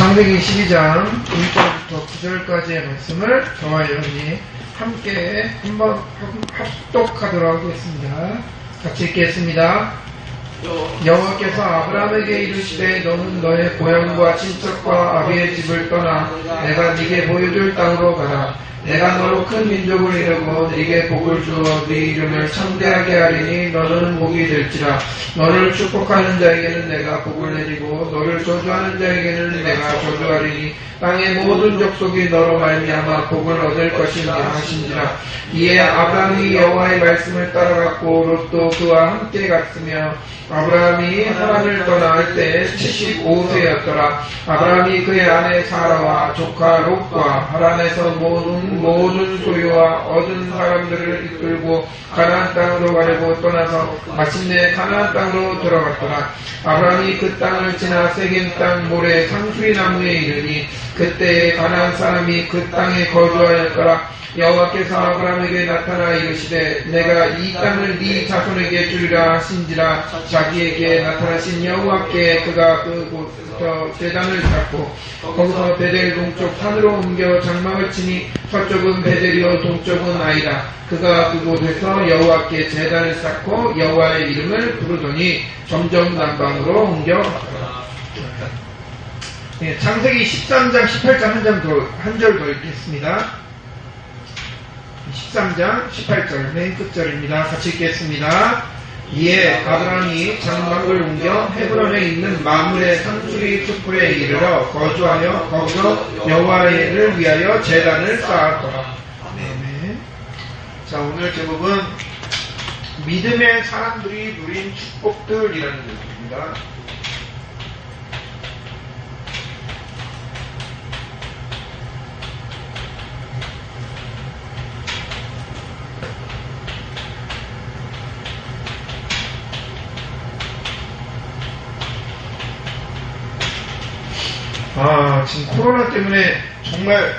창세기 12장 1절부터 9절까지의 말씀을 저와 여러분이 함께 한번 합독하도록 하겠습니다. 같이 읽겠습니다. 여호와께서 아브라함에게 이르시되 너는 너의 고향과 친척과 아비의 집을 떠나 내가 네게 보여줄 땅으로 가라. 내가 너로 큰 민족을 이루고 네게 복을 주어 네 이름을 창대하게 하리니 너는 복이 될지라. 너를 축복하는 자에게는 내가 복을 내리고 너를 저주하는 자에게는 내가 저주하리니 땅의 모든 족속이 너로 말미암아 복을 얻을 것이라 하신지라. 이에 아브라함이 여호와의 말씀을 따라갔고 롯도 그와 함께 갔으며 아브라함이 하란을 떠날 때 75세였더라. 아브라함이 그의 아내 사라와 조카 롯과 하란에서 모든 소유와 얻은 사람들을 이끌고 가나안 땅으로 가려고 떠나서 마침내 가나안 땅으로 들어갔더라. 아브라함이 그 땅을 지나 세겜 땅 모래 상수리 나무에 이르니 그때에 가나안 사람이 그 땅에 거주하였더라. 여호와께서 아브라함에게 나타나 이르시되 내가 이 땅을 네 자손에게 주리라 하신지라. 자기에게 나타나신 여호와께 그가 그곳에서 제단을 쌓고 거기서 베델 동쪽 산으로 옮겨 장막을 치니 서쪽은 베델이요 동쪽은 아이라. 그가 그곳에서 여호와께 제단을 쌓고 여호와의 이름을 부르더니 점점 남방으로 옮겨갔더라. 창세기 13장 18장 한 절 더 읽겠습니다. 13장 18절 맨 끝절입니다. 같이 읽겠습니다. 이에 아브라함이 장막을 옮겨 헤브론에 있는 마므레 상수리 숲에 이르러 거주하여 거기서 여호와를 위하여 제단을 쌓았더라. 아멘. 자, 오늘 제목은 믿음의 사람들이 누린 축복들이라는 제목입니다. 지금 코로나 때문에 정말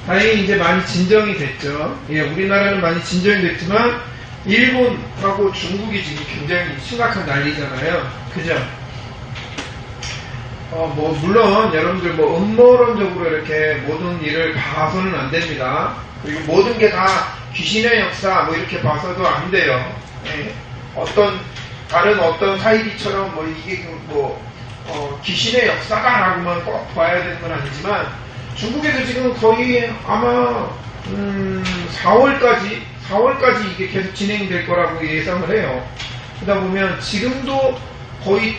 다행히 이제 많이 진정이 됐죠. 예, 우리나라는 많이 진정이 됐지만 일본하고 중국이 지금 굉장히 심각한 난리잖아요. 그죠? 물론 여러분들 음모론적으로 이렇게 모든 일을 봐서는 안 됩니다. 그리고 모든 게 다 귀신의 역사 이렇게 봐서도 안 돼요. 예, 다른 어떤 사이비처럼 이게 귀신의 역사가라고만 꼭 봐야 되는 건 아니지만 중국에서 지금 거의 아마 4월까지 이게 계속 진행될 거라고 예상을 해요. 그러다 보면 지금도 거의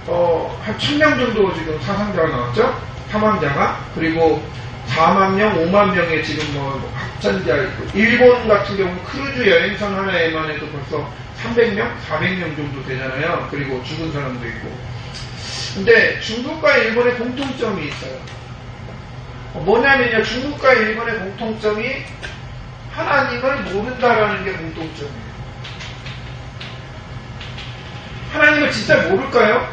한 1000명 정도 지금 사상자가 나왔죠. 사망자가. 그리고 4만 명, 5만 명의 지금 확진자 있고, 일본 같은 경우는 크루즈 여행선 하나에만 해도 벌써 300명, 400명 정도 되잖아요. 그리고 죽은 사람도 있고. 근데 중국과 일본의 공통점이 있어요. 뭐냐면요, 중국과 일본의 공통점이 하나님을 모른다라는 게 공통점이에요. 하나님을 진짜 모를까요?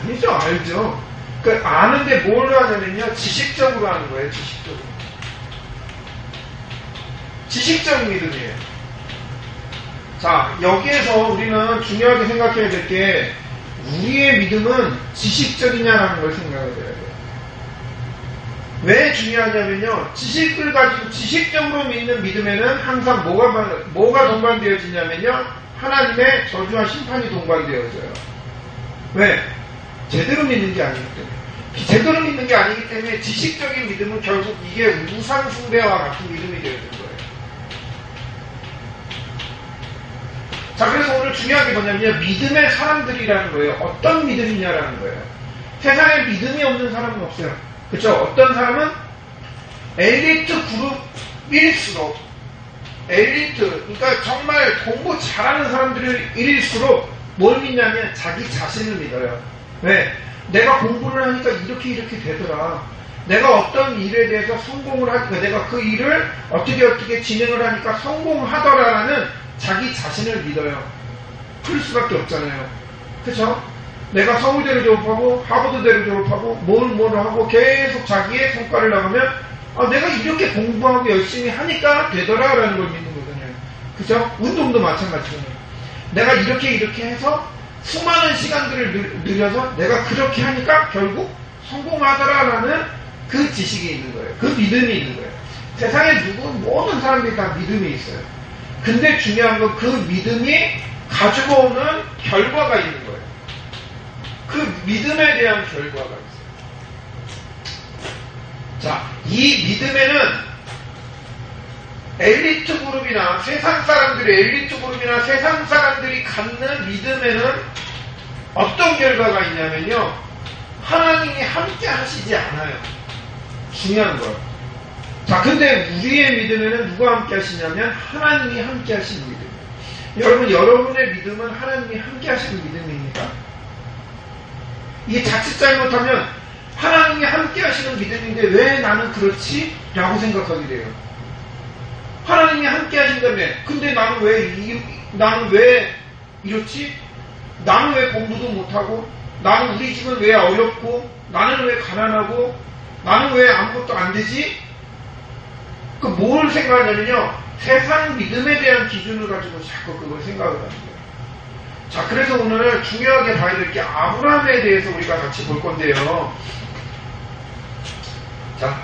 아니죠, 알죠. 아는데 뭘 하냐면요, 지식적으로 하는 거예요, 지식적으로. 지식적 믿음이에요. 자, 여기에서 우리는 중요하게 생각해야 될 게 우리의 믿음은 지식적이냐라는 걸 생각을 해야 돼요. 왜 중요하냐면요, 지식을 가지고 지식적으로 믿는 믿음에는 항상 뭐가 동반되어지냐면요, 하나님의 저주와 심판이 동반되어져요. 왜? 제대로 믿는 게 아니기 때문에. 제대로 믿는 게 아니기 때문에 지식적인 믿음은 결국 이게 우상숭배와 같은 믿음이 되어야 되는 거예요. 자, 그래서 오늘 중요한 게 뭐냐면요, 믿음의 사람들이라는 거예요. 어떤 믿음이냐라는 거예요. 세상에 믿음이 없는 사람은 없어요. 그쵸? 어떤 사람은 엘리트 그룹일수록, 그러니까 정말 공부 잘하는 사람들일수록 뭘 믿냐면 자기 자신을 믿어요. 왜? 내가 공부를 하니까 이렇게 되더라. 내가 어떤 일에 대해서 성공을 하니까, 내가 그 일을 어떻게 진행을 하니까 성공하더라라는 자기 자신을 믿어요. 그럴 수밖에 없잖아요. 그쵸? 내가 서울대를 졸업하고 하버드대를 졸업하고 뭘 하고 계속 자기의 성과를 나가면 내가 이렇게 공부하고 열심히 하니까 되더라라는 걸 믿는 거잖아요. 그쵸? 운동도 마찬가지잖아요. 내가 이렇게 해서 수많은 시간들을 늘려서 내가 그렇게 하니까 결국 성공하더라라는 그 지식이 있는 거예요. 그 믿음이 있는 거예요. 세상에 모든 사람들이 다 믿음이 있어요. 근데 중요한 건 그 믿음이 가지고 오는 결과가 있는 거예요. 그 믿음에 대한 결과가 있어요. 자, 이 믿음에는 엘리트 그룹이나 세상 사람들의 엘리트 그룹이나 세상 사람들이 갖는 믿음에는 어떤 결과가 있냐면요. 하나님이 함께 하시지 않아요. 중요한 거예요. 자, 근데 우리의 믿음에는 누가 함께 하시냐면 하나님이 함께 하시는 믿음이에요. 여러분, 여러분의 믿음은 하나님이 함께 하시는 믿음입니까? 이게 자칫 잘못하면 하나님이 함께 하시는 믿음인데 왜 나는 그렇지? 라고 생각하게 돼요. 하나님이 함께 하신다며. 근데 나는 왜 이렇지? 나는 왜 공부도 못하고? 나는 우리 집은 왜 어렵고? 나는 왜 가난하고? 나는 왜 아무것도 안 되지? 그 뭘 생각하냐면요. 세상 믿음에 대한 기준을 가지고 자꾸 그걸 생각을 하는 거예요. 자, 그래서 오늘 중요하게 봐야 될 게 아브라함에 대해서 우리가 같이 볼 건데요. 자,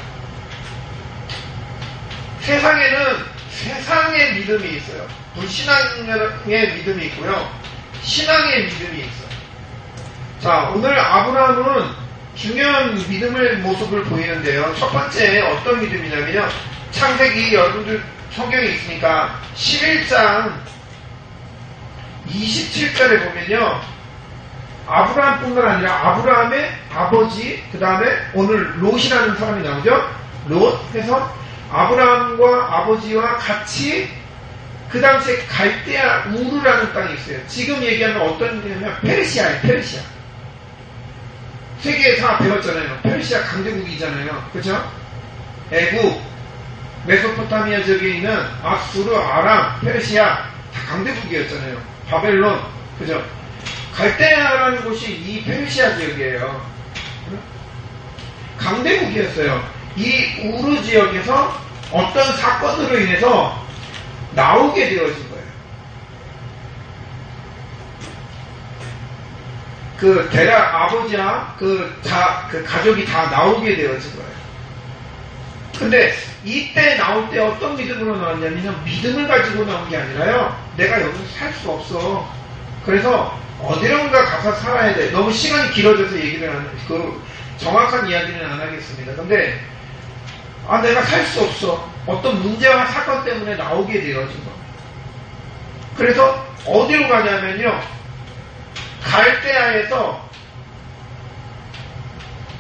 세상에는 세상의 믿음이 있어요. 불신앙의 믿음이 있고요. 신앙의 믿음이 있어요. 자, 오늘 아브라함은 중요한 믿음의 모습을 보이는데요. 첫 번째 어떤 믿음이냐면요. 창세기 여러분들 성경에 있으니까 11장 27절에 보면요. 아브라함뿐만 아니라 아브라함의 아버지, 그 다음에 오늘 롯이라는 사람이 나오죠. 롯 해서 아브라함과 아버지와 같이 그 당시에 갈대아 우르라는 땅이 있어요. 지금 얘기하는 어떤 데냐면 페르시아예요. 페르시아. 세계에 다 배웠잖아요. 페르시아 강대국이잖아요. 그죠? 애국, 메소포타미아 지역에 있는 아수르, 아람, 페르시아 다 강대국이었잖아요. 바벨론, 그죠? 갈대아라는 곳이 이 페르시아 지역이에요. 강대국이었어요. 이 우르 지역에서 어떤 사건으로 인해서 나오게 되어진 거예요. 그 데라 아버지와 그 가족이 다 나오게 되어진 거예요. 근데 이때 나올 때 어떤 믿음으로 나왔냐면 믿음을 가지고 나온 게 아니라요. 내가 여기서 살 수 없어. 그래서 어디론가 가서 살아야 돼. 너무 시간이 길어져서 얘기를 정확한 이야기는 안 하겠습니다. 근데 내가 살 수 없어. 어떤 문제와 사건 때문에 나오게 되어진 겁니다. 그래서 어디로 가냐면요. 갈대아에서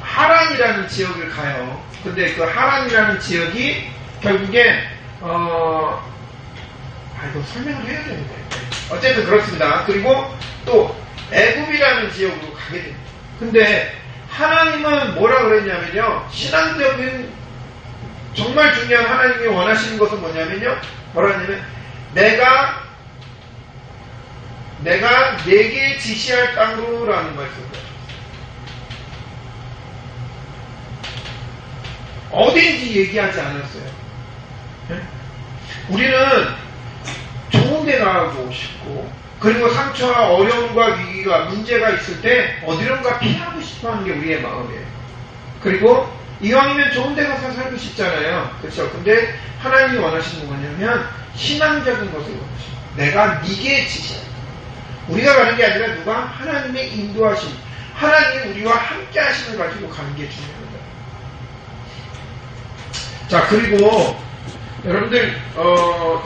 하란이라는 지역을 가요. 근데 그 하란이라는 지역이 결국에 이거 설명을 해야 되는데 어쨌든 그렇습니다. 그리고 또 애굽이라는 지역으로 가게 됩니다. 근데 하나님은 뭐라 그랬냐면요. 신앙적인 정말 중요한 하나님이 원하시는 것은 뭐냐면요. 뭐라 하냐면 내가 내게 지시할 땅으로라는 말씀을 어딘지 얘기하지 않았어요. 네? 우리는 좋은 데 가고 싶고 그리고 상처와 어려움과 위기가 문제가 있을 때 어디론가 피하고 싶어하는 게 우리의 마음이에요. 그리고 이왕이면 좋은 데 가서 살고 싶잖아요. 그렇죠? 근데 하나님이 원하시는 건 뭐냐면 신앙적인 것을 원하시죠. 내가 네게 지시할 우리가 가는 게 아니라 누가 하나님의 인도하심 하나님이 우리와 함께 하심을 가지고 가는 게 중요합니다. 자, 그리고 여러분들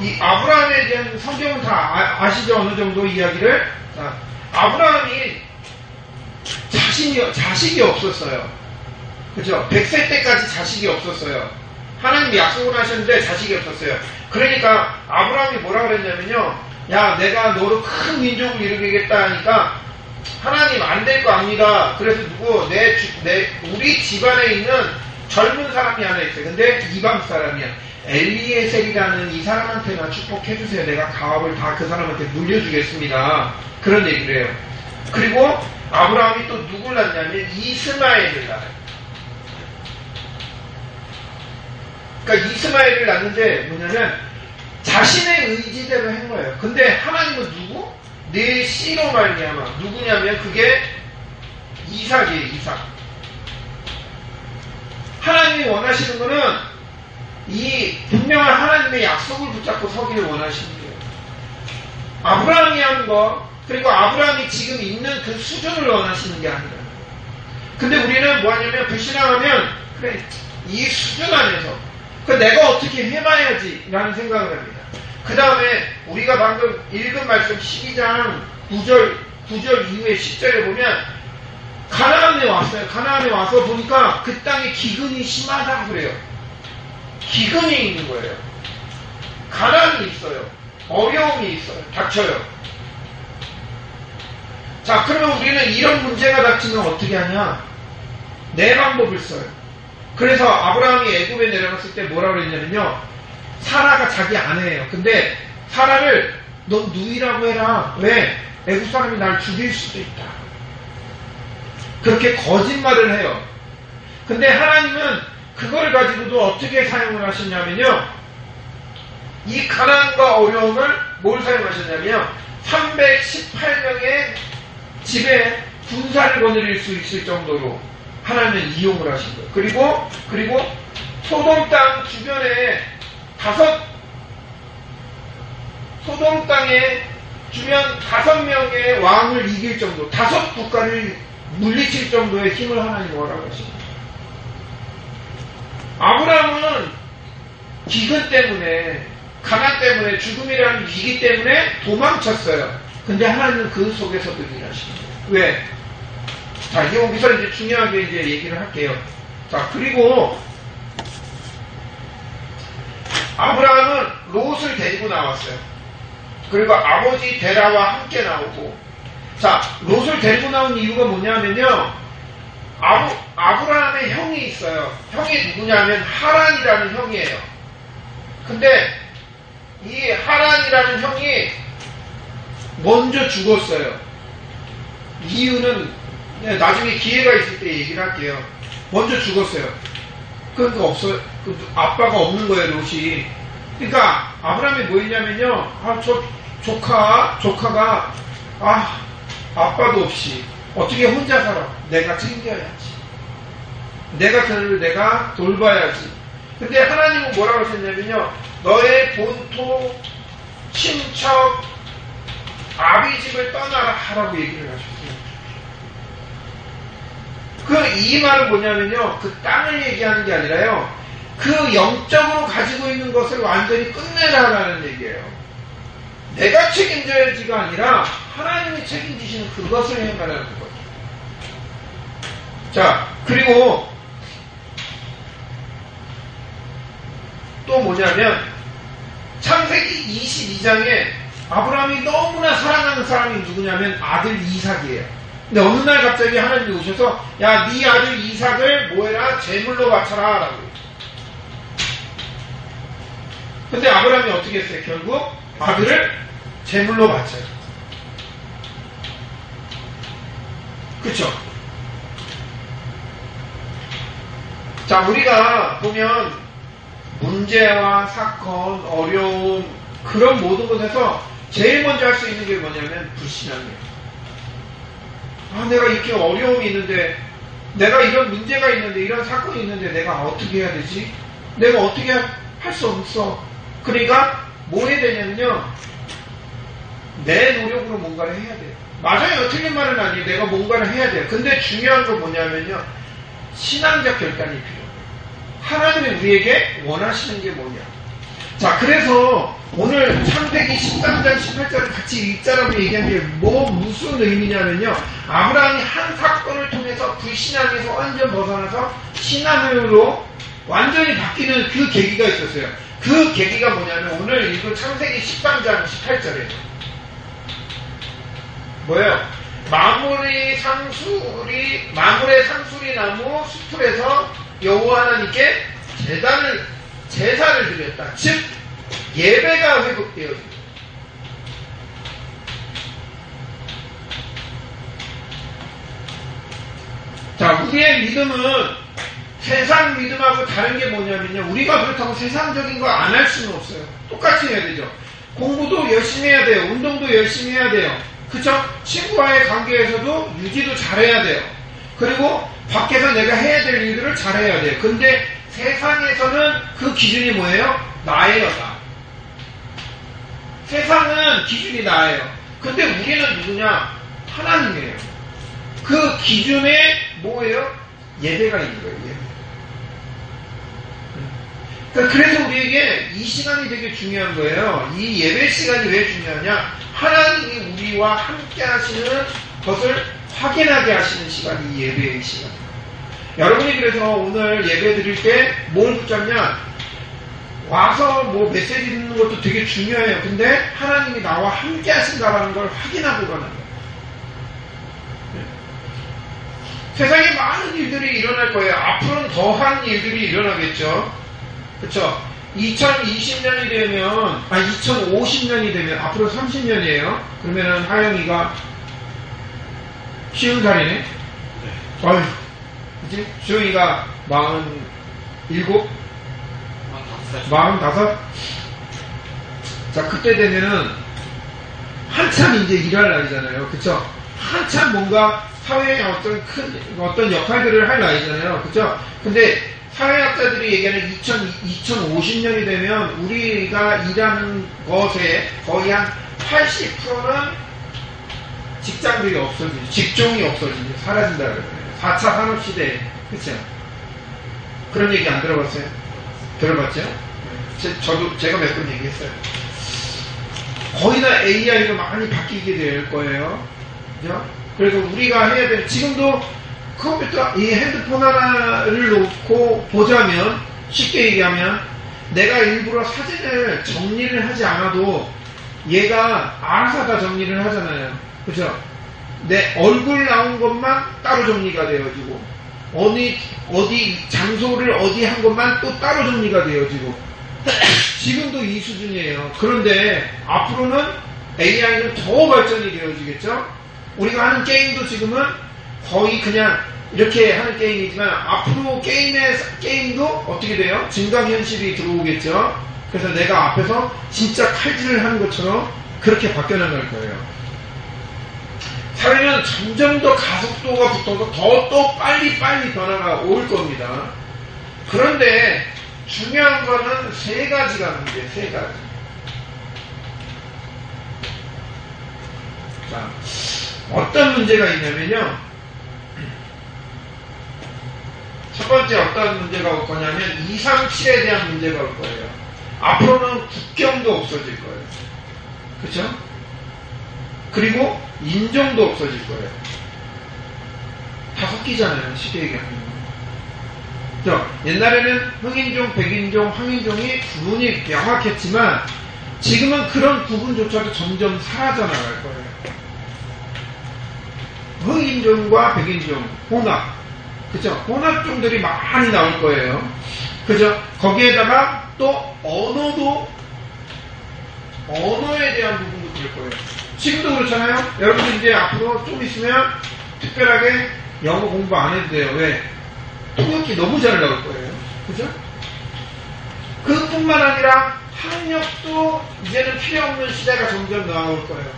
이 아브라함에 대한 성경은 다 아시죠? 어느 정도 이야기를. 자, 아브라함이 자식이 없었어요. 그죠? 100세 때까지 자식이 없었어요. 하나님이 약속을 하셨는데 자식이 없었어요. 그러니까 아브라함이 뭐라 그랬냐면요. 야, 내가 너로 큰 민족을 이루겠다 하니까 하나님 안 될 거 압니다. 그래서 우리 집안에 있는 젊은 사람이 하나 있어요. 근데 이방 사람이야. 엘리에셀이라는 이 사람한테만 축복해주세요. 내가 가업을 다 그 사람한테 물려주겠습니다. 그런 얘기를 해요. 그리고 아브라함이 또 누굴 낳냐면 이스마엘을 낳아요. 그러니까 이스마엘을 낳는데 뭐냐면 자신의 의지대로 한 거예요. 근데 하나님은 누구? 내 씨로 말미암아. 누구냐면 그게 이삭이에요. 이삭. 하나님이 원하시는 거는 이 분명한 하나님의 약속을 붙잡고 서기를 원하시는 거예요. 아브라함이 한 거, 그리고 아브라함이 지금 있는 그 수준을 원하시는 게 아니라. 근데 우리는 뭐 하냐면 불신앙하면 그래 이 수준 안에서 그 내가 어떻게 해봐야지 라는 생각을 합니다. 그 다음에 우리가 방금 읽은 말씀 12장 9절 이후에 10절에 보면 가나안에 왔어요. 가나안에 와서 보니까 그 땅에 기근이 심하다 그래요. 기근이 있는 거예요. 가난이 있어요. 어려움이 있어요. 닥쳐요. 자, 그러면 우리는 이런 문제가 닥치면 어떻게 하냐? 네 방법을 써요. 그래서 아브라함이 애굽에 내려갔을 때 뭐라고 그랬냐면요. 사라가 자기 아내예요. 근데 사라를 넌 누이라고 해라. 왜? 애굽 사람이 날 죽일 수도 있다. 그렇게 거짓말을 해요. 근데 하나님은 그걸 가지고도 어떻게 사용을 하셨냐면요. 이 가난과 어려움을 뭘 사용하셨냐면요. 318명의 집에 군사를 거느릴 수 있을 정도로 하나님은 이용을 하신 거예요. 그리고 소돔 땅 주변에 소돔 땅의 주변 5명의 왕을 이길 정도, 5 국가를 물리칠 정도의 힘을 하나님 허락하십니다. 아브라함은 기근 때문에, 가난 때문에, 죽음이라는 위기 때문에 도망쳤어요. 근데 하나님은 그 속에서도 일하십니다. 왜? 자, 여기서 이제 중요하게 이제 얘기를 할게요. 자, 그리고 아브라함은 롯을 데리고 나왔어요. 그리고 아버지 데라와 함께 나오고, 자, 롯을 데리고 나온 이유가 뭐냐면요. 아브라함의 형이 있어요. 형이 누구냐면 하란이라는 형이에요. 근데 이 하란이라는 형이 먼저 죽었어요. 이유는 나중에 기회가 있을 때 얘기를 할게요. 먼저 죽었어요. 그러니까 없어요. 아빠가 없는 거예요, 롯이. 그러니까 아브라함이 뭐 했냐면요. 저 조카가 아빠도 없이 어떻게 혼자 살아? 내가 챙겨야지. 내가 돌봐야지. 근데 하나님은 뭐라고 하셨냐면요. 너의 본토, 친척, 아비 집을 떠나라 하라고 얘기를 하셨어요. 이 말은 뭐냐면요. 그 땅을 얘기하는 게 아니라요. 그 영적으로 가지고 있는 것을 완전히 끝내라라는 얘기예요. 내가 책임져야지가 아니라 하나님이 책임지시는 그것을 해가라는 거죠. 자, 그리고 또 뭐냐면 창세기 22장에 아브라함이 너무나 사랑하는 사람이 누구냐면 아들 이삭이에요. 근데 어느 날 갑자기 하나님이 오셔서 야, 네 아들 이삭을 뭐해라? 제물로 바쳐라 라고. 근데 아브라함이 어떻게 했어요? 결국 아들을 제물로 바쳐요. 그쵸? 자, 우리가 보면 문제와 사건, 어려움, 그런 모든 것에서 제일 먼저 할 수 있는 게 뭐냐면 불신앙이에요. 내가 이렇게 어려움이 있는데, 내가 이런 문제가 있는데, 이런 사건이 있는데 내가 어떻게 해야 되지? 내가 어떻게 할 수 없어. 그러니까 뭐 해야 되냐면요. 내 노력으로 뭔가를 해야 돼요. 맞아요. 틀린 말은 아니에요. 내가 뭔가를 해야 돼요. 근데 중요한 건 뭐냐면요. 신앙적 결단이 필요해요. 하나님이 우리에게 원하시는 게 뭐냐. 자, 그래서 오늘 창세기 13장 18절을 같이 읽자라고 얘기한 게 무슨 의미냐면요. 아브라함이 한 사건을 통해서 불신앙에서 완전 벗어나서 신앙으로 완전히 바뀌는 그 계기가 있었어요. 그 계기가 뭐냐면 오늘 읽은 창세기 13장 18절이에요. 뭐예요? 마물의 상수리 나무 수풀에서 여호와 하나님께 제사를 드렸다. 즉 예배가 회복되어집니다. 자, 우리의 믿음은 세상 믿음하고 다른 게 뭐냐면요. 우리가 그렇다고 세상적인 거 안 할 수는 없어요. 똑같이 해야 되죠. 공부도 열심히 해야 돼요. 운동도 열심히 해야 돼요. 그쵸? 친구와의 관계에서도 유지도 잘해야 돼요. 그리고 밖에서 내가 해야 될 일들을 잘해야 돼요. 근데 세상에서는 그 기준이 뭐예요? 나예요, 나. 세상은 기준이 나예요. 근데 우리는 누구냐? 하나님이에요. 그 기준에 뭐예요? 예배가 있는 거예요, 예배. 그러니까 그래서 우리에게 이 시간이 되게 중요한 거예요. 이 예배 시간이 왜 중요하냐? 하나님이 우리와 함께 하시는 것을 확인하게 하시는 시간이 이 예배의 시간이에요. 여러분이 그래서 오늘 예배 드릴 때 뭘 붙잡냐? 와서 뭐 메시지 듣는 것도 되게 중요해요. 근데 하나님이 나와 함께 하신다는 걸 확인하고 가는 거예요. 세상에 많은 일들이 일어날 거예요. 앞으로는 더한 일들이 일어나겠죠. 그쵸? 2020년이 되면, 2050년이 되면, 앞으로 30년이에요. 그러면은 하영이가 50살이네? 어휴, 그치? 주영이가 47? 45? 자, 그때 되면은, 한참 이제 일할 나이잖아요. 그쵸? 한참 뭔가 사회에 어떤 역할들을 할 나이잖아요. 그쵸? 근데 사회학자들이 얘기하는 2050년이 되면 우리가 일하는 것에 거의 한 80%는 직장들이 없어지죠. 직종이 없어지죠. 사라진다 그래요. 4차 산업시대에. 그쵸? 그런 얘기 안 들어봤어요? 들어봤죠? 제가 몇 번 얘기했어요. 거의 다 AI로 많이 바뀌게 될 거예요. 그죠? 그래서 우리가 해야 될, 지금도 컴퓨터, 이 핸드폰 하나를 놓고 보자면, 쉽게 얘기하면, 내가 일부러 사진을 정리를 하지 않아도 얘가 알아서 다 정리를 하잖아요. 그죠? 내 얼굴 나온 것만 따로 정리가 되어지고, 어디 장소를 어디 한 것만 또 따로 정리가 되어지고, 지금도 이 수준이에요. 그런데 앞으로는 AI는 더 발전이 되어지겠죠? 우리가 하는 게임도 지금은 거의 그냥 이렇게 하는 게임이지만 앞으로 게임도 어떻게 돼요? 증강현실이 들어오겠죠? 그래서 내가 앞에서 진짜 칼질을 하는 것처럼 그렇게 바뀌어나갈 거예요. 사회는 점점 더 가속도가 붙어서 더 빨리 변화가 올 겁니다. 그런데 중요한 거는 세 가지가 문제예요. 세 가지. 자, 어떤 문제가 있냐면요. 첫 번째 어떤 문제가 올 거냐면 237에 대한 문제가 올 거예요. 앞으로는 국경도 없어질 거예요. 그렇죠? 그리고 인종도 없어질 거예요. 다 섞이잖아요. 쉽게 얘기하면. 옛날에는 흑인종, 백인종, 황인종이 구분이 명확했지만 지금은 그런 구분조차도 점점 사라져 나갈 거예요. 흑인종과 백인종, 혼합. 그죠? 혼합종들이 많이 나올 거예요. 그죠? 거기에다가 또 언어에 대한 부분도 그럴 거예요. 지금도 그렇잖아요? 여러분들 이제 앞으로 좀 있으면 특별하게 영어 공부 안 해도 돼요. 왜? 통역기 너무 잘 나올 거예요. 그죠? 그뿐만 아니라 학력도 이제는 필요 없는 시대가 점점 나올 거예요.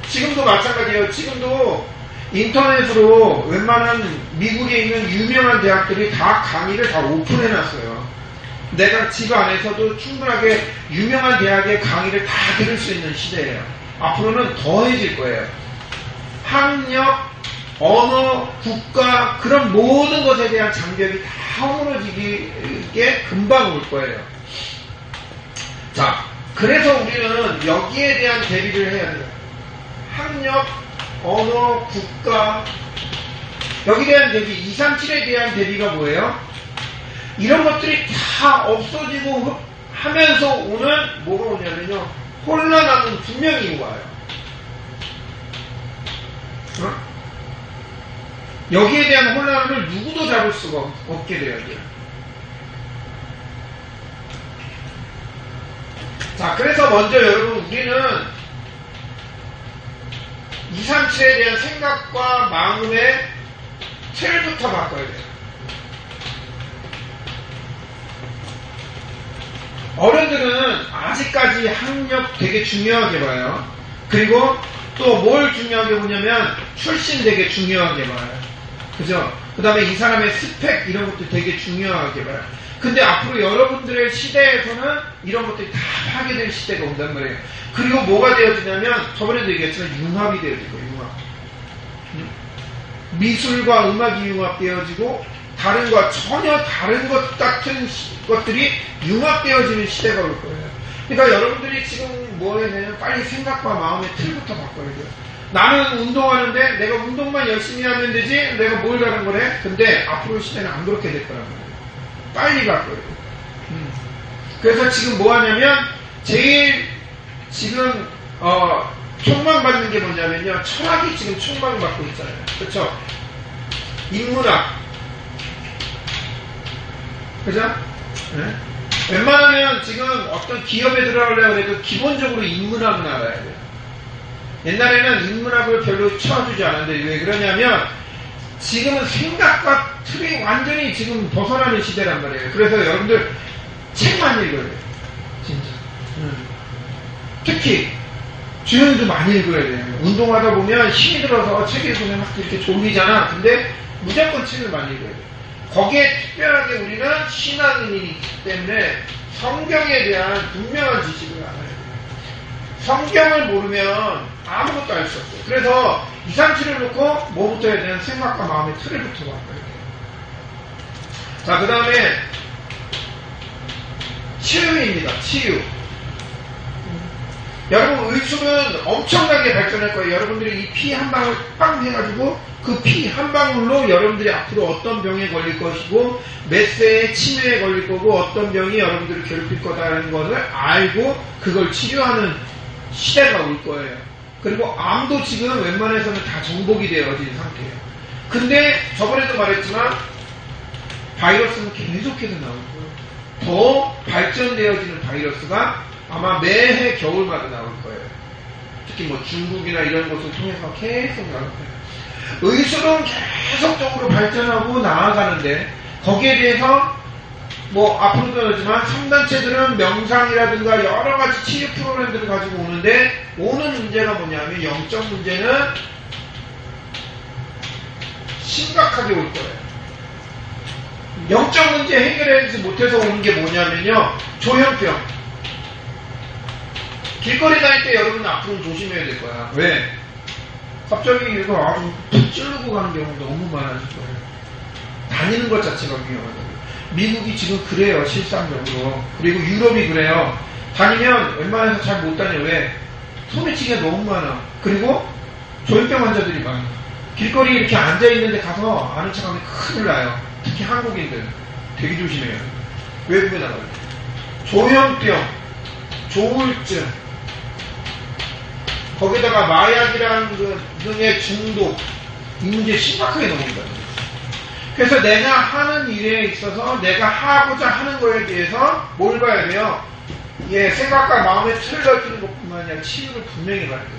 지금도 마찬가지예요. 지금도 인터넷으로 웬만한 미국에 있는 유명한 대학들이 다 강의를 다 오픈해놨어요. 내가 집 안에서도 충분하게 유명한 대학의 강의를 다 들을 수 있는 시대예요. 앞으로는 더해질 거예요. 학력, 언어, 국가, 그런 모든 것에 대한 장벽이 다 허물어지게 금방 올 거예요. 자, 그래서 우리는 여기에 대한 대비를 해야 돼요. 학력, 언어, 국가, 여기에 대한 대비, 237에 대한 대비가 뭐예요? 이런 것들이 다 없어지고 하면서 오는 뭐가 오냐면요. 혼란함은 분명히 와요. 어? 여기에 대한 혼란을 누구도 잡을 수가 없게 돼요. 자, 그래서 먼저 여러분 우리는 237에 대한 생각과 마음의 틀부터 바꿔야 돼요. 어른들은 아직까지 학력 되게 중요하게 봐요. 그리고 또 뭘 중요하게 보냐면 출신 되게 중요하게 봐요. 그죠? 그 다음에 이 사람의 스펙 이런 것도 되게 중요하게 봐요. 근데 앞으로 여러분들의 시대에서는 이런 것들이 다 파괴될 시대가 온단 말이에요. 그리고 뭐가 되어지냐면 저번에도 얘기했지만 융합이 되어질 거예요. 융합. 미술과 음악이 융합되어지고 다른 것 전혀 다른 것 같은 것들이 융합되어지는 시대가 올 거예요. 그러니까 여러분들이 지금 뭐 해야 되냐면 빨리 생각과 마음의 틀부터 바꿔야 돼요. 나는 운동하는데 내가 운동만 열심히 하면 되지 내가 뭘 다른 걸 해? 근데 앞으로 시대는 안 그렇게 될 거란 말이에요. 빨리 바꿔야 돼요. 그래서 지금 뭐 하냐면 제일 지금 촉망받는 게 뭐냐면요. 철학이 지금 촉망받고 있잖아요. 그렇죠? 인문학. 그죠? 네? 웬만하면 지금 어떤 기업에 들어가려고 해도 기본적으로 인문학은 알아야 돼요. 옛날에는 인문학을 별로 쳐주지 않았는데 왜 그러냐면 지금은 생각과 틀이 완전히 지금 벗어나는 시대란 말이에요. 그래서 여러분들 책만 읽어야 돼요. 진짜. 특히 주연도 많이 읽어야 돼요. 운동하다 보면 힘이 들어서 책에 보면 막 이렇게 졸리잖아. 근데 무조건 책을 많이 읽어야 돼요. 거기에 특별하게 우리는 신앙인이기 때문에 성경에 대한 분명한 지식을 알아야 돼요. 성경을 모르면 아무것도 알 수 없어요. 그래서 2, 3, 7을 놓고 뭐부터 해야 되는 생각과 마음의 틀을부터 바꿔야 돼요. 자, 그 다음에 치유입니다. 치유. 여러분 의술은 엄청나게 발전할 거예요. 여러분들이 이 피 한 방울 빵 해가지고 그 피 한 방울로 여러분들이 앞으로 어떤 병에 걸릴 것이고 몇 세의 치매에 걸릴 거고 어떤 병이 여러분들을 괴롭힐 거다라는 것을 알고 그걸 치료하는 시대가 올 거예요. 그리고 암도 지금 웬만해서는 다 정복이 되어진 상태예요. 근데 저번에도 말했지만 바이러스는 계속해서 나올 거예요. 더 발전되어지는 바이러스가 아마 매해 겨울마다 나올 거예요. 특히 뭐 중국이나 이런 곳을 통해서 계속 나올 거예요. 의술은 계속적으로 발전하고 나아가는데 거기에 대해서 뭐 앞으로도 그렇지만 3단체들은 명상이라든가 여러 가지 치유 프로그램들을 가지고 오는데 오는 문제가 뭐냐면 영적 문제는 심각하게 올 거예요. 영적 문제 해결하지 못해서 오는 게 뭐냐면요. 조현병. 길거리 다닐 때 여러분 앞으로 조심해야 될 거야. 왜? 갑자기 이거 아주 툭 찌르고 가는 경우가 너무 많아질 거예요. 다니는 것 자체가 위험하다고요. 미국이 지금 그래요. 실상적으로. 그리고 유럽이 그래요. 다니면 웬만해서 잘 못 다녀. 왜? 소매치기가 너무 많아. 그리고 조현병 환자들이 많아. 길거리 이렇게 앉아있는데 가서 아는 척하면 큰일 나요. 특히 한국인들 되게 조심해요. 외국에 나가요. 조현병, 조울증, 거기다가 마약이라는 그 등의 중독, 이 문제 심각하게 넘어온다. 그래서 내가 하는 일에 있어서 내가 하고자 하는 거에 대해서 뭘 봐야 돼요? 예, 생각과 마음의 틀을 넓히는 것뿐만 아니라 치유를 분명히 봐야 돼요.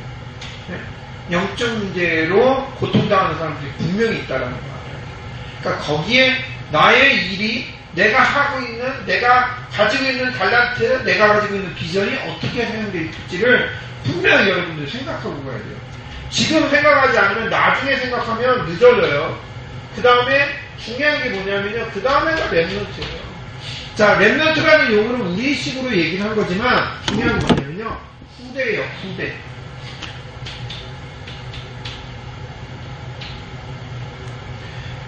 네? 영적 문제로 고통당하는 사람들이 분명히 있다는 거예요. 그러니까 거기에 나의 일이 내가 하고 있는, 내가 가지고 있는 달란트, 내가 가지고 있는 비전이 어떻게 사용되어 있을지를 분명히 여러분들 생각하고 가야 돼요. 지금 생각하지 않으면 나중에 생각하면 늦어져요. 그 다음에 중요한 게 뭐냐면요. 그 다음에가 랩넌트예요. 자, 랩넌트라는 용어는 우리식으로 얘기를 한 거지만 중요한 게 뭐냐면요. 후대예요. 후대.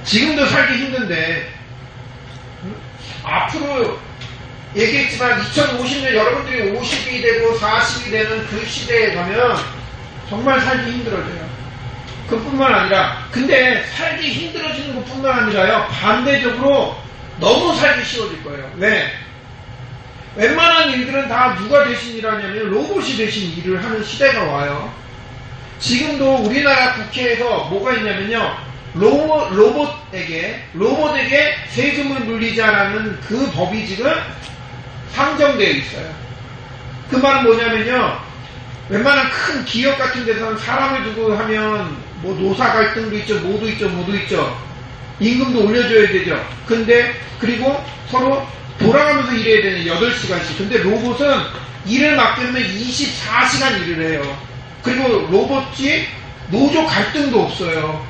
지금도 살기 힘든데 앞으로 얘기했지만 2050년 여러분들이 50이 되고 40이 되는 그 시대에 가면 정말 살기 힘들어져요. 그뿐만 아니라 근데 살기 힘들어지는 것뿐만 아니라요. 반대적으로 너무 살기 쉬워질 거예요. 왜? 웬만한 일들은 다 누가 대신 일하냐면 로봇이 대신 일을 하는 시대가 와요. 지금도 우리나라 국회에서 뭐가 있냐면요. 로봇에게 세금을 물리지 않는 그 법이 지금 상정되어 있어요. 그 말은 뭐냐면요. 웬만한 큰 기업 같은 데서는 사람을 두고 하면 뭐 노사 갈등도 있죠. 모두 있죠. 임금도 올려줘야 되죠. 근데 그리고 서로 돌아가면서 일해야 되는 8시간씩. 근데 로봇은 일을 맡기면 24시간 일을 해요. 그리고 로봇이 노조 갈등도 없어요.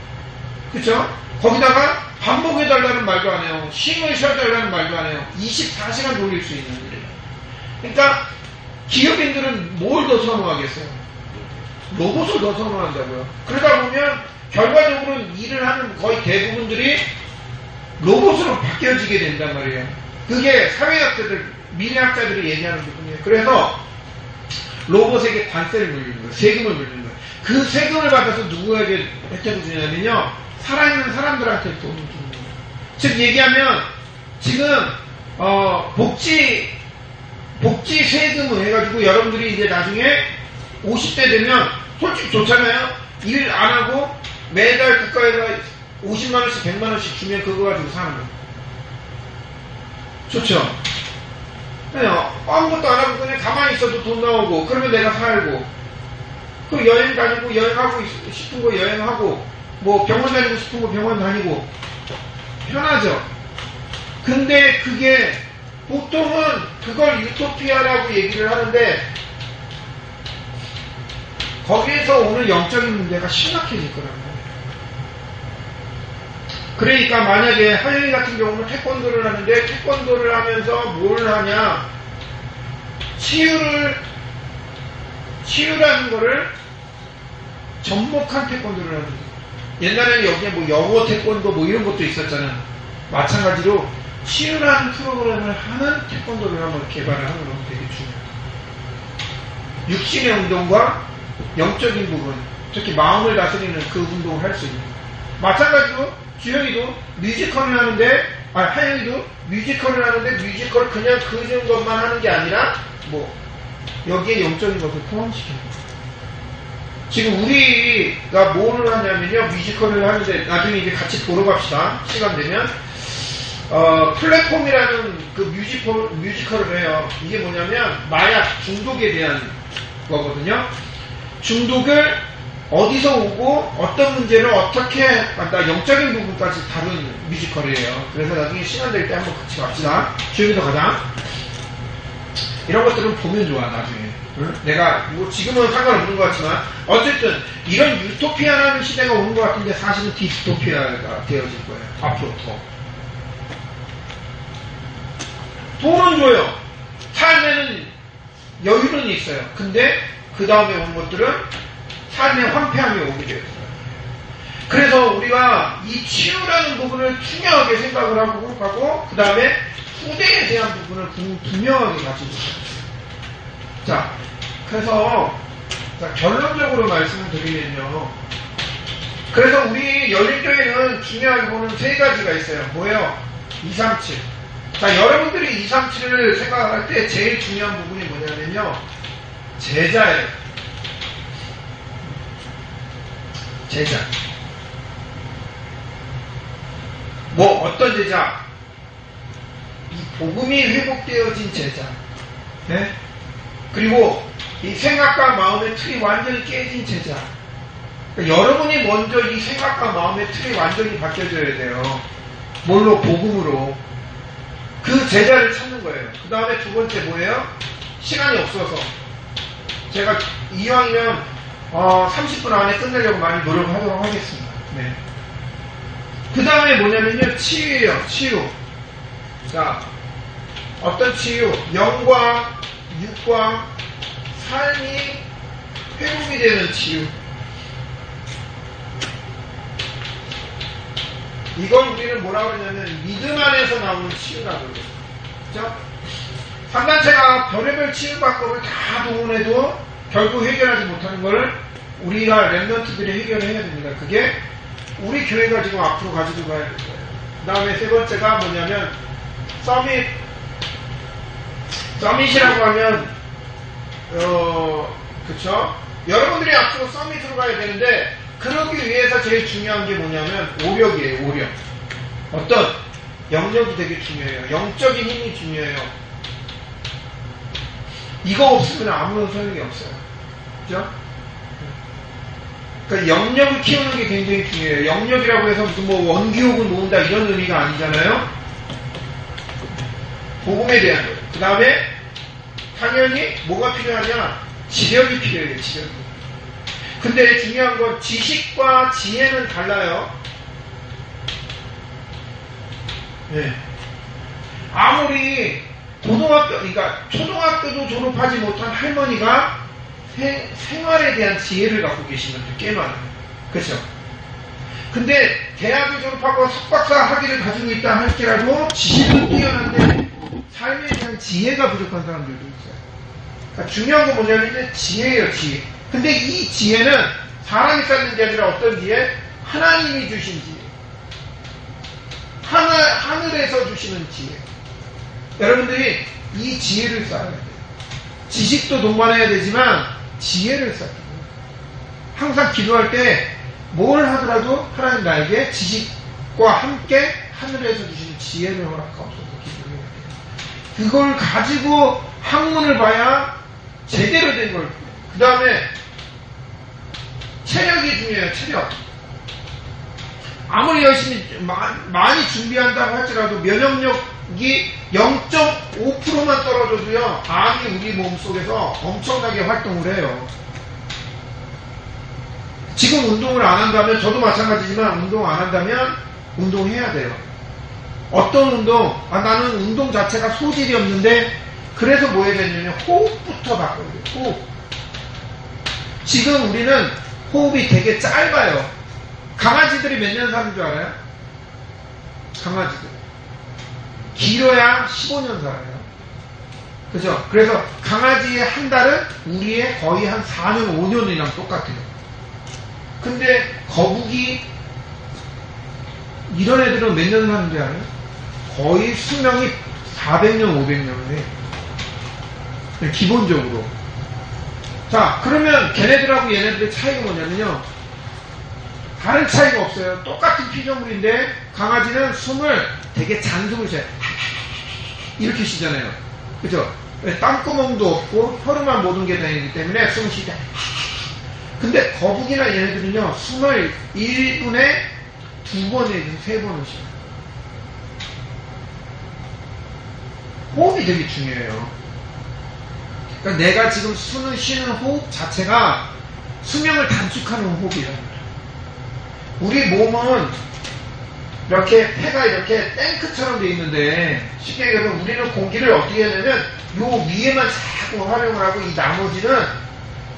그쵸? 거기다가 반복해달라는 말도 안 해요. 힘을 쉬어달라는 말도 안 해요. 24시간 돌릴 수 있는 일이에요. 그러니까 기업인들은 뭘 더 선호하겠어요? 로봇을 더 선호한다고요. 그러다 보면 결과적으로 일을 하는 거의 대부분들이 로봇으로 바뀌어지게 된단 말이에요. 그게 사회학자들, 미래학자들이 얘기하는 부분이에요. 그래서 로봇에게 관세를 물리는 거예요. 세금을 물리는 거예요. 그 세금을 받아서 누구에게 혜택을 주냐면요. 살아있는 사람들한테 돈을 주는 거예요. 즉 얘기하면 지금 복지 세금을 해가지고 여러분들이 이제 나중에 50대 되면 솔직히 좋잖아요. 일 안 하고 매달 국가에서 50만원씩 100만원씩 주면 그거 가지고 사는 거예요. 좋죠? 그냥 아무것도 안 하고 그냥 가만히 있어도 돈 나오고 그러면 내가 살고 그 여행 다니고 여행하고 싶은 거 여행하고 뭐 병원 다니고 싶은 거 병원 다니고 편하죠? 근데 그게 보통은 그걸 유토피아라고 얘기를 하는데 거기에서 오는 영적인 문제가 심각해질 거란 말이에요. 그러니까 만약에 하영이 같은 경우는 태권도를 하는데 태권도를 하면서 뭘 하냐? 치유라는 거를 접목한 태권도를 하는 거예요. 옛날에는 여기에 뭐 영어 태권도 뭐 이런 것도 있었잖아. 마찬가지로 치유라는 프로그램을 하는 태권도를 한번 개발을 하는 건 되게 중요해요. 육신의 운동과 영적인 부분, 특히 마음을 다스리는 그 운동을 할 수 있는 거예요. 마찬가지로 주영이도 뮤지컬을 하는데, 하영이도 뮤지컬을 하는데 뮤지컬을 그냥 그 정도만 하는 게 아니라 뭐 여기에 영적인 것을 포함시키는 거예요. 지금 우리가 뭐를 하냐면요, 뮤지컬을 하는데 나중에 이제 같이 보러 갑시다. 시간 되면 플랫폼이라는 그 뮤지컬을 해요. 이게 뭐냐면 마약 중독에 대한 거거든요. 중독을 어디서 오고 어떤 문제를 어떻게 영적인 부분까지 다룬 뮤지컬이에요. 그래서 나중에 시간 될 때 한번 같이 갑시다. 주영이도 가자. 이런 것들은 보면 좋아 나중에. 응? 내가 뭐 지금은 상관없는 것 같지만 어쨌든 이런 유토피아라는 시대가 오는 것 같은데 사실은 디스토피아가 되어질 거예요. 앞으로 더. 돈은 줘요. 삶에는 여유는 있어요. 근데 그 다음에 오는 것들은 삶의 황폐함이 오게 되었어요. 그래서 우리가 이 치유라는 부분을 중요하게 생각을 하고 그 다음에 후대에 대한 부분을 분명하게 가지고 있어요. 자, 그래서 결론적으로 말씀을 드리면요. 그래서 우리 열린교회는 중요하게 보는 세 가지가 있어요. 뭐예요? 237. 자, 여러분들이 237을 생각할 때 제일 중요한 부분이 뭐냐면요. 제자예요. 제자. 뭐 어떤 제자? 이 복음이 회복되어진 제자. 네? 그리고 이 생각과 마음의 틀이 완전히 깨진 제자. 그러니까 여러분이 먼저 이 생각과 마음의 틀이 완전히 바뀌어져야 돼요. 뭘로? 복음으로. 그 제자를 찾는 거예요. 그 다음에 두 번째 뭐예요? 시간이 없어서. 제가 이왕이면 30분 안에 끝내려고 많이 노력하도록 하겠습니다. 네. 그 다음에 뭐냐면요. 치유예요. 치유. 자, 어떤 치유? 영과 육과 삶이 회복이 되는 치유. 이걸 우리는 뭐라고 그러냐면 믿음 안에서 나오는 치유라고 그래요. 그죠? 상단체가 별의별 치유 방법을 다 동원해도 결국 해결하지 못하는 걸 우리가 랩런트들이 해결을 해야 됩니다. 그게 우리 교회가 지금 앞으로 가지고 가야 될 거예요. 그 다음에 세 번째가 뭐냐면 서밋. 서밋이라고 하면 그쵸? 여러분들이 앞으로 서밋으로 가야 되는데 그러기 위해서 제일 중요한 게 뭐냐면 오력이에요. 오력. 어떤 영역이 되게 중요해요. 영적인 힘이 중요해요. 이거 없으면 아무런 소용이 없어요. 그죠? 그러니까 영역을 키우는 게 굉장히 중요해요. 영역이라고 해서 무슨 뭐 원기옥을 모은다 이런 의미가 아니잖아요. 복음에 대한 거예요. 그 다음에 당연히 뭐가 필요하냐? 지력이 필요해요. 지력이. 근데 중요한 건 지식과 지혜는 달라요. 예. 아무리 고등학교, 그러니까 초등학교도 졸업하지 못한 할머니가 생활에 대한 지혜를 갖고 계신 분들 꽤 많아요. 그렇죠? 근데 대학을 졸업하고 석박사 학위를 가지고 있다 할지라도 지식은 뛰어난데 삶에 대한 지혜가 부족한 사람들도 있어요. 그러니까 중요한 건 뭐냐면 지혜예요, 지혜. 근데 이 지혜는 사람이 쌓는 게 아니라 어떤 지혜? 하나님이 주신 지혜. 하늘에서 주시는 지혜. 여러분들이 이 지혜를 쌓아야 돼요. 지식도 동반해야 되지만 지혜를 쌓아야 돼요. 항상 기도할 때 뭘 하더라도 하나님 나에게 지식과 함께 하늘에서 주시는 지혜를 허락하옵소서 기도해야 돼요. 그걸 가지고 학문을 봐야 제대로 된 걸. 그 다음에 체력이 중요해요. 체력. 아무리 열심히 많이 준비한다고 할지라도 면역력이 0.5%만 떨어져도요, 암이 우리 몸속에서 엄청나게 활동을 해요. 지금 운동을 안 한다면, 저도 마찬가지지만 운동 안 한다면 운동해야 돼요. 어떤 운동? 나는 운동 자체가 소질이 없는데 그래서 뭐 해야 되냐면 호흡부터 바꿔야 돼요. 호흡. 지금 우리는 호흡이 되게 짧아요. 강아지들이 몇 년 사는 줄 알아요? 강아지들. 길어야 15년 살아요. 그죠? 그래서 강아지의 한 달은 우리의 거의 한 4년, 5년이랑 똑같아요. 근데 거북이, 이런 애들은 몇 년 사는 줄 알아요? 거의 수명이 400년, 500년을 해요. 기본적으로. 자, 그러면 걔네들하고 얘네들의 차이가 뭐냐면요. 다른 차이가 없어요. 똑같은 피조물인데 강아지는 숨을 되게 잔숨을 쉬어요. 이렇게 쉬잖아요. 그죠? 땀구멍도 없고 혀로만 모든 게 다니기 때문에 숨을 쉬다. 근데 거북이나 얘네들은요, 숨을 1분에 2번 내지 3번을 쉬어요. 호흡이 되게 중요해요. 그러니까 내가 지금 숨을 쉬는 호흡 자체가 수명을 단축하는 호흡이에요. 우리 몸은 이렇게 폐가 이렇게 탱크처럼 돼 있는데, 쉽게 얘기하면 우리는 공기를 어떻게 하냐면 요 위에만 자꾸 활용을 하고 이 나머지는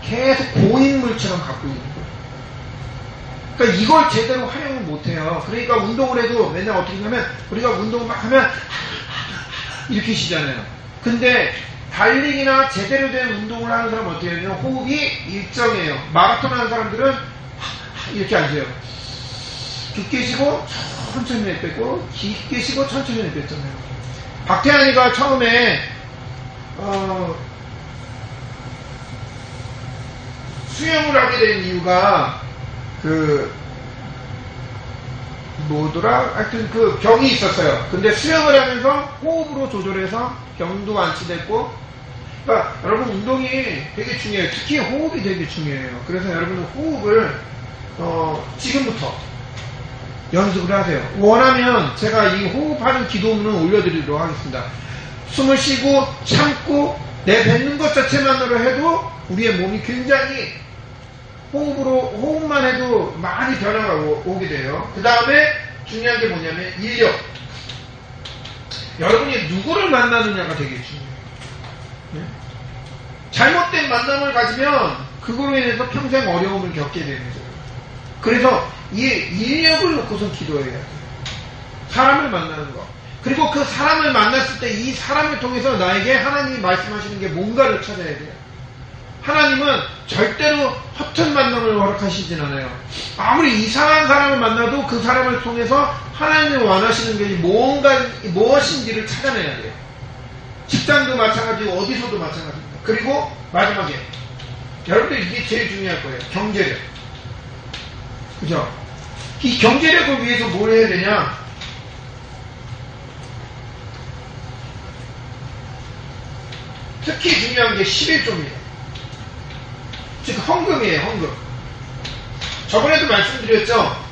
계속 고인물처럼 갖고 있는 거예요. 그러니까 이걸 제대로 활용을 못해요. 그러니까 운동을 해도 맨날 어떻게 하냐면 우리가 운동을 막 하면 이렇게 쉬잖아요. 근데 달리기나 제대로 된 운동을 하는 사람은 어떻게 하냐면 호흡이 일정해요. 마라톤 하는 사람들은 이렇게 앉아요. 깊게 쉬고 천천히 내뱉고 깊게 쉬고 천천히 내뱉잖아요. 박태환이가 처음에 수영을 하게 된 이유가 뭐더라? 하여튼 그 병이 있었어요. 근데 수영을 하면서 호흡으로 조절해서 병도 완치됐고, 그러니까 여러분 운동이 되게 중요해요. 특히 호흡이 되게 중요해요. 그래서 여러분은 호흡을 지금부터 연습을 하세요. 원하면 제가 이 호흡하는 기도문을 올려드리도록 하겠습니다. 숨을 쉬고 참고 내뱉는 것 자체만으로 해도 우리의 몸이 굉장히 호흡만 해도 많이 변화가 오게 돼요. 그 다음에 중요한 게 뭐냐면 인력. 여러분이 누구를 만나느냐가 되게 중요해요. 네? 잘못된 만남을 가지면 그거로 인해서 평생 어려움을 겪게 되는 거예요. 그래서 이 인력을 놓고서 기도해야 돼요. 사람을 만나는 거. 그리고 그 사람을 만났을 때 이 사람을 통해서 나에게 하나님이 말씀하시는 게 뭔가를 찾아야 돼요. 하나님은 절대로 허튼 만남을 허락하시진 않아요. 아무리 이상한 사람을 만나도 그 사람을 통해서 하나님이 원하시는 게 무엇인지를 찾아내야 돼요. 직장도 마찬가지고 어디서도 마찬가지입니다. 그리고 마지막에 여러분들 이게 제일 중요할 거예요. 경제력. 그죠? 이 경제력을 위해서 뭘 해야 되냐? 특히 중요한 게 11조입니다. 즉 헌금이에요. 헌금. 저번에도 말씀드렸죠.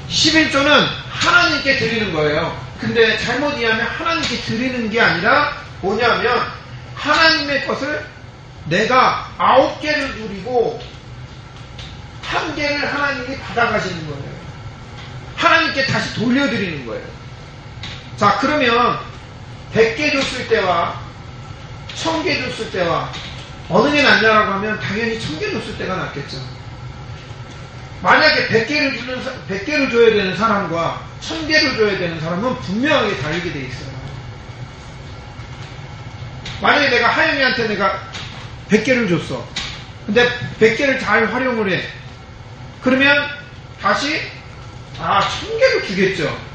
11조는 하나님께 드리는 거예요. 근데 잘못 이해하면 하나님께 드리는 게 아니라 뭐냐면 하나님의 것을 내가 9개를 누리고 1개를 하나님이 받아가시는 거예요. 하나님께 다시 돌려드리는 거예요. 자, 그러면 100개 줬을 때와 1000개 줬을 때와 어느 게 낫냐라고 하면 당연히 1000개 줬을 때가 낫겠죠. 만약에 100개를 줘야 되는 사람과 1000개를 줘야 되는 사람은 분명하게 다르게 돼 있어요. 만약에 내가 하영이한테 내가 100개를 줬어. 근데 100개를 잘 활용을 해. 그러면 다시 1000개를 주겠죠.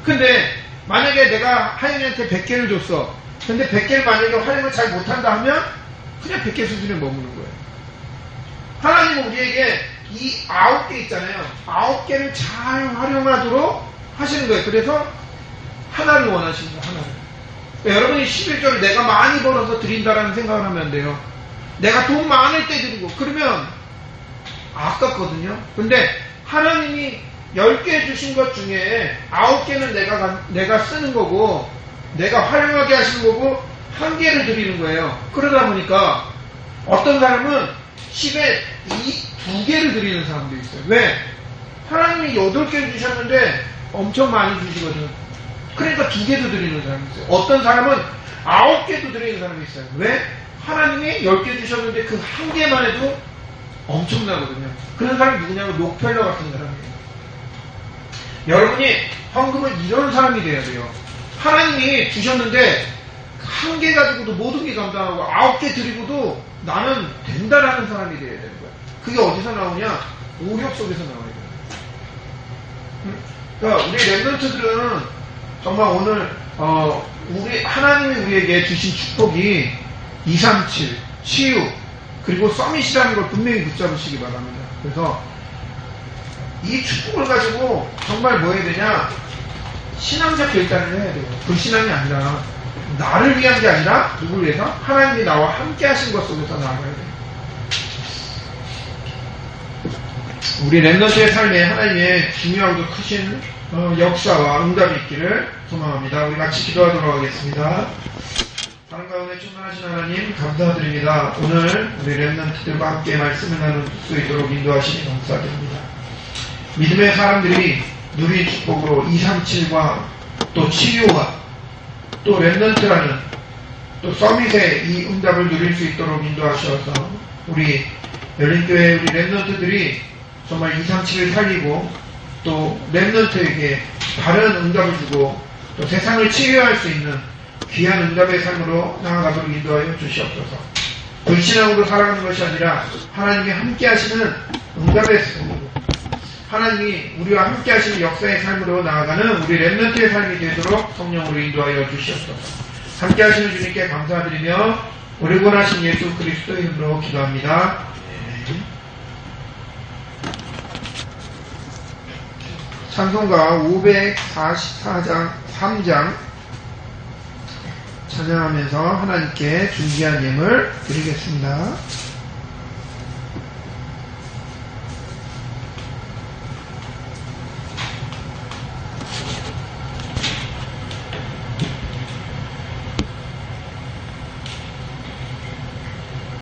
근데 만약에 내가 하영이한테 100개를 줬어. 근데 100개를 만약에 활용을 잘 못한다 하면 그냥 100개 수준에 머무는 거예요. 하나님은 우리에게 이 9개 있잖아요. 9개를 잘 활용하도록 하시는 거예요. 그래서 하나를 원하시는 거예요. 하나를. 그러니까 여러분이 11조를 내가 많이 벌어서 드린다라는 생각을 하면 안 돼요. 내가 돈 많을 때 드리고 그러면 아깝거든요. 근데 하나님이 10개 주신 것 중에 9개는 내가 쓰는 거고 내가 활용하게 하시는 거고 1개를 드리는 거예요. 그러다 보니까 어떤 사람은 10에 2개를 드리는 사람도 있어요. 왜? 하나님이 8개를 주셨는데 엄청 많이 주시거든. 그러니까 2개도 드리는 사람이 있어요. 어떤 사람은 9개도 드리는 사람이 있어요. 왜? 하나님이 10개 주셨는데 그 1개만 해도 엄청나거든요. 그런 사람이 누구냐면 록펠러 같은 사람이에요. 여러분이 헌금을 이런 사람이 돼야 돼요. 하나님이 주셨는데 1개 가지고도 모든 게 감당하고 9개 드리고도 나는 된다라는 사람이 돼야 되는 거야. 그게 어디서 나오냐? 오력 속에서 나와야 돼요. 그러니까 우리 랩런트들은 정말 오늘 우리 하나님이 우리에게 주신 축복이 237, 치유, 그리고 서밋이라는 걸 분명히 붙잡으시기 바랍니다. 그래서 이 축복을 가지고 정말 뭐 해야 되냐? 신앙적 결단을 해야 돼요. 불신앙이 아니라 나를 위한 게 아니라 누구를 위해서? 하나님이 나와 함께 하신 것 속에서 나아가야 돼요. 우리 랩런트의 삶에 하나님의 중요하고 크신 역사와 응답이 있기를 소망합니다. 우리 같이 기도하도록 하겠습니다. 하나님 가운데 충만하신 하나님 감사드립니다. 오늘 우리 랩런트들과 함께 말씀을 나눌 수 있도록 인도하시니 감사드립니다. 믿음의 사람들이 누린 축복으로 237과 또 치유와 또 랩런트라는 또 서밋의 이 응답을 누릴 수 있도록 인도하셔서 우리 열린교회 우리 랩런트들이 정말 237을 살리고 또 랩런트에게 바른 응답을 주고 또 세상을 치유할 수 있는 귀한 응답의 삶으로 나아가도록 인도하여 주시옵소서. 불신앙으로 살아가는 것이 아니라 하나님이 함께 하시는 응답의 삶으로 하나님이 우리와 함께 하시는 역사의 삶으로 나아가는 우리 랩런트의 삶이 되도록 성령으로 인도하여 주시옵소서. 함께 하시는 주님께 감사드리며 우리 구원하신 예수 그리스도의 이름으로 기도합니다. 찬송가 544장 3장 찬양하면서 하나님께 준비한 예물 드리겠습니다.